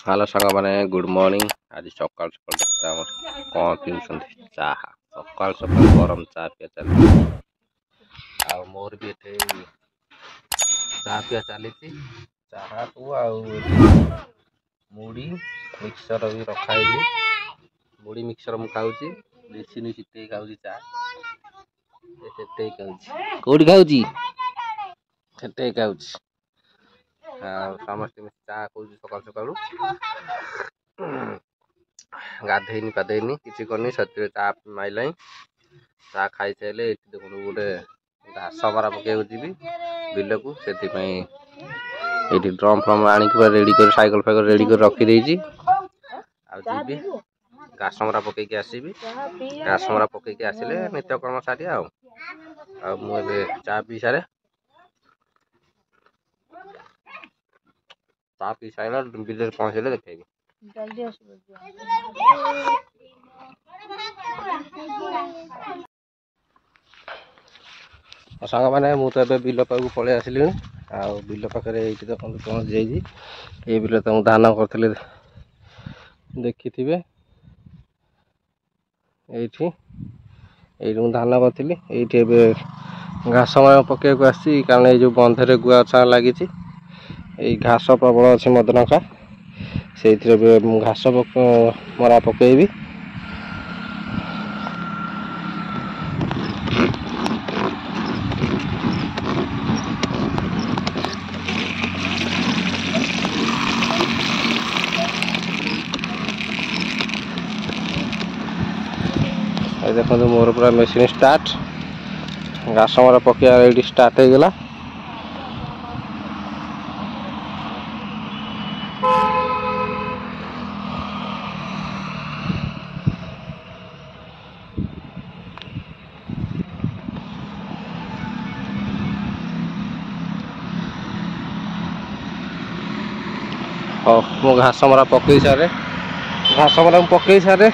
Hello सांग मैंने good morning. आज सकाल सकाल देखते आम कौन पीउं चाह सकाल सकाल गरम चाह पिया चलती आ मोर भी एठे चाह पिया चली चाह को मुड़ी मिक्सर भी रखाई मुड़ी मिक्सर मु खाऊची बेसी चिटे खाऊची चाह कौटी खाऊची सेटे खाऊची समस्त चाह कौची सकाल सकाल गाधेनी पाधेनी किसी करनी से चा माइल चा खाई सारे देखो गोटे घास मरा पकड़ जी बिल को से ड्रम फ्रम आणिक रेडी कर साइकिल फाइकल रेडी कर रखी जी घास मरा पकईक आसबि घास मरा पकईक आसिले नित्यकर्म सारी मुझे चा पी सारे चा पी सारा बिल पहुँचले देखेबी सांग मैंने मुझे बिल पाक पलि आसिली बिल पाखे ये देखते पहुँच जाइए ये बिल तो मुझे धान करी देखी थे ये धान करी ये घास पकड़ आसी कारण ये जो बंधे गुआ छा लगी घास प्रबल अच्छे मदनका से घास मरा पकईबी देखो मोर पूरा मेसीन स्टार्ट घास मरा पकड़ा रेडी स्टार्ट हो गला हाँ मो घास मरा पकई सारे घास मरा पकई सारे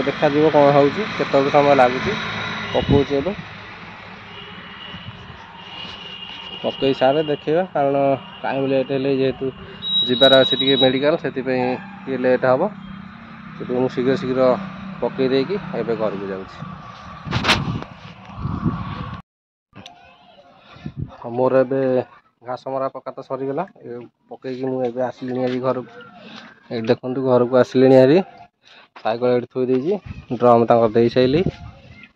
देखा कौन हो समय लगुच पकाऊे पकई सारे देखा कारण टाइम लेट है जेहेतु जीवार अच्छे मेडिकल से लेट हम से शीघ्र शीघ्र पकई देकी एवं घर को जाऊँ मोर ए घास मरा पका तो सरीगला पकईकी मुझे आसिली घर को देखु घर को आसिली हारी साइकेल ये थोड़ी ड्रम तक दे सारे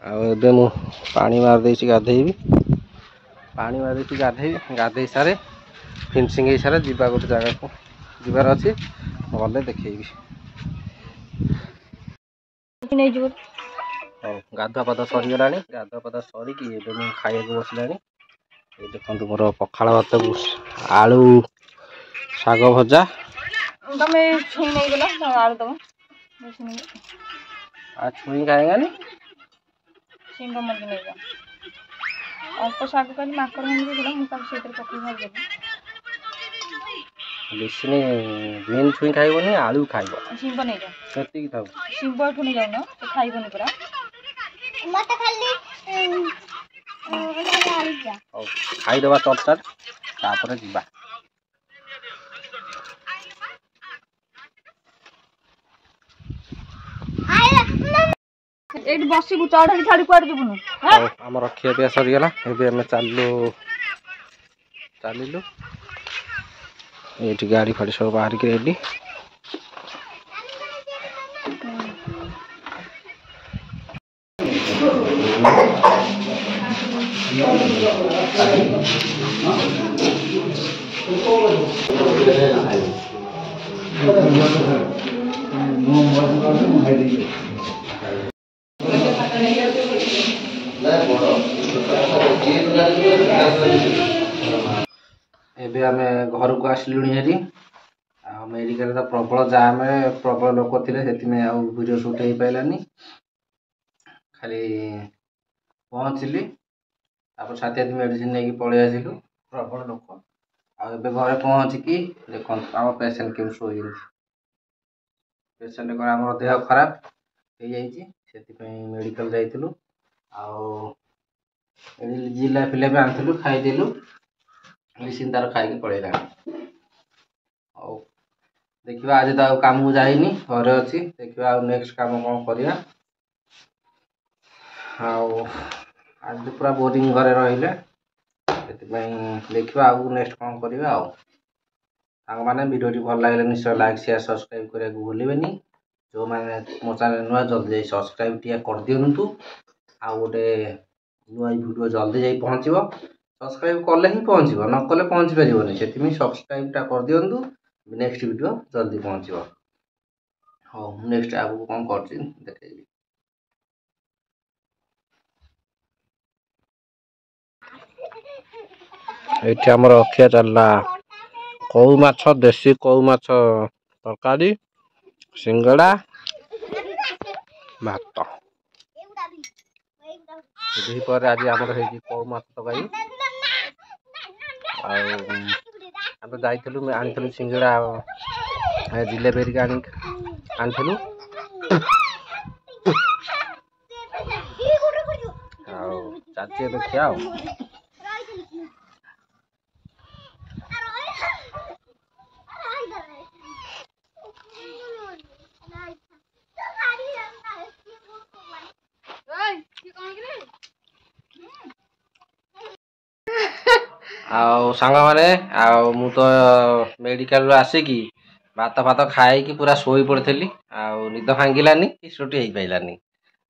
आबे मु पानी मारदे गाधेबी पानी मारदे गाधेबी गाधे सारे फिनिशिंग हो सारे जीवा गोटे जगह को जीवार अच्छी गले देखेबी गाधुआ पाधा सरीगला गाधुआ पाधा सरिकी खाया बसला ये देखो मोर पखाड़ भात को आलू शाग भजा छुई खाएगा अल्प शाग कर माकड़ पकड़ बेसी ग्रीन छुई खाइबनी आलू खाइब शिंब नहीं सेती थाउ शिंब एठू नहीं जाऊन तो खाइबनी पूरा मत खाली खाईदबा चटचाट तापर जीवा एट बसिबु चढ़ी छाड़ी कुआड़ जीवनु हमर खिया पिया सरीगला एबे हमें चलिलु ये गाड़ी फाड़ी सब बाहर की रेडी एबे आमे घर को आसलुणी हेरी मेडिकल तो प्रबल जाम प्रबल लोक थे से वीडियो शूट हो पारानी खाली पहुँचली साथी मेडिसिन नहीं पलि आसिलु प्रबल लोक आबे घरे पहुँचिकी देखो आम पेसेंट के शोई पेसेंट कौन आम देह खराब हो जाए मेडिकल जाइलु जिला फिला भी आनलु खाईदेलु मेडिसिन तार खाई पलैला ଦେଖିବା ଆଜି ତ ଆଉ କାମକୁ ଯାଇନି, ଘରେ ଅଛି। ଦେଖିବା ଆଉ ନେକ୍ସଟ କାମ କ'ଣ କରିବା। ଆଉ ଆଜି ପୁରା ବୋରିଂ ଘରେ ରହିଲେ, ସେଥିପାଇଁ ଦେଖିବା ଆଉ ନେକ୍ସଟ କ'ଣ କରିବା। ଆଉ ସାଙ୍ଗମାନେ ଭିଡ଼ିଓଟି ଭଲ ଲାଗିଲେ ନିଶ୍ଚୟ ଲାଇକ୍ ସେୟାର ସବସ୍କ୍ରାଇବ୍ କରିବାକୁ ଭୁଲିବେନି। ଯେଉଁମାନେ ମୋ ଚ୍ୟାନେଲ ନୂଆ ଜଲ୍ଦି ଯାଇ ସବସ୍କ୍ରାଇବ୍ ଟିକେ କରିଦିଅନ୍ତୁ। ଆଉ ଗୋଟେ ନୂଆ ଭିଡ଼ିଓ ଜଲ୍ଦି ଯାଇ ପହଞ୍ଚିବ। ସବସ୍କ୍ରାଇବ୍ କଲେ ହିଁ ପହଞ୍ଚିବ, ନ କଲେ ପହଞ୍ଚି ପାରିବନି। ସେଥିପାଇଁ ସବସ୍କ୍ରାଇବ୍ଟା କରିଦିଅନ୍ତୁ, ନେକ୍ସଟ ଭିଡ଼ିଓ ଜଲ୍ଦି ପହଞ୍ଚିବ। ହଉ, ମୁଁ ନେକ୍ସଟ ଆଗକୁ କ'ଣ କରୁଛି ଦେଖେଇବି। ଏଇଠି ଆମର ଖିଆ ଚାଲିଲା କଉ ମାଛ, ଦେଶୀ କଉ ମାଛ ତରକାରୀ, ସିଙ୍ଗଡ଼ା, ଭାତ। ଦ୍ୱିପହରେ ଆଜି ଆମର ହେଇଛି କଉ ମାଛ ତରକାରୀ। ଆଉ ଆମେ ଯାଇଥିଲୁ, ଆଣିଥିଲୁ ସିଙ୍ଗଡ଼ା ଜିଲେବି ହେରିକା ଆଣିଥିଲୁ। ଆଉ ଚାଲିଛି ଏବେ ଖିଆ ଆଉ। ଆଉ ସାଙ୍ଗମାନେ, ଆଉ ମୁଁ ତ ମେଡ଼ିକାଲରୁ ଆସିକି ଭାତ ଫାତ ଖାଇକି ପୁରା ଶୋଇ ପଡ଼ିଥିଲି। ଆଉ ନିଦ ଭାଙ୍ଗିଲାନି କି ଛୁଟି ହେଇପାରିଲାନି।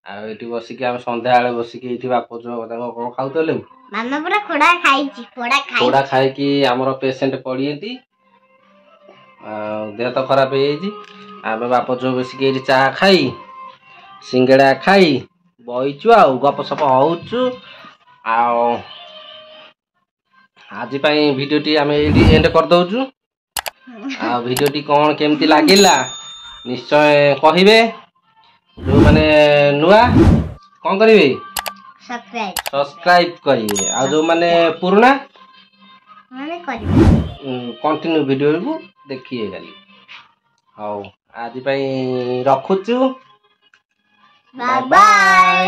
ଆଉ ଏଇଠି ବସିକି ଆମେ ସନ୍ଧ୍ୟାବେଳେ ବସିକି ଏଇଠି ବାପ ତାଙ୍କ କ'ଣ ଖାଉଥିଲେ, ଖୋଡ଼ା ଖାଇକି ଆମର ପେସେଣ୍ଟ ପଡ଼ିଛନ୍ତି। ଆଉ ଦେହ ତ ଖରାପ ହେଇଯାଇଛି। ଆମେ ବାପ ଝିଅ ବସିକି ଏଇଠି ଚାହା ଖାଇ ସିଙ୍ଗଡ଼ା ଖାଇ ବଇଛୁ ଆଉ ଗପସପ ହଉଛୁ। ଆଉ ଆଜି ପାଇଁ ଭିଡ଼ିଓଟି ଆମେ ଏଇଠି ଏଣ୍ଡ କରିଦଉଛୁ। ଆଉ ଭିଡ଼ିଓଟି କ'ଣ କେମିତି ଲାଗିଲା ନିଶ୍ଚୟ କହିବେ। ଯେଉଁମାନେ ନୂଆ କ'ଣ କରିବେ, ସବସ୍କ୍ରାଇବ୍ କରିବେ। ଆଉ ଯେଉଁମାନେ ପୁରୁଣା କଣ୍ଟିନ୍ୟୁ ଭିଡ଼ିଓକୁ ଦେଖିବେ ଖାଲି। ହଉ, ଆଜି ପାଇଁ ରଖୁଛୁ। Bye bye.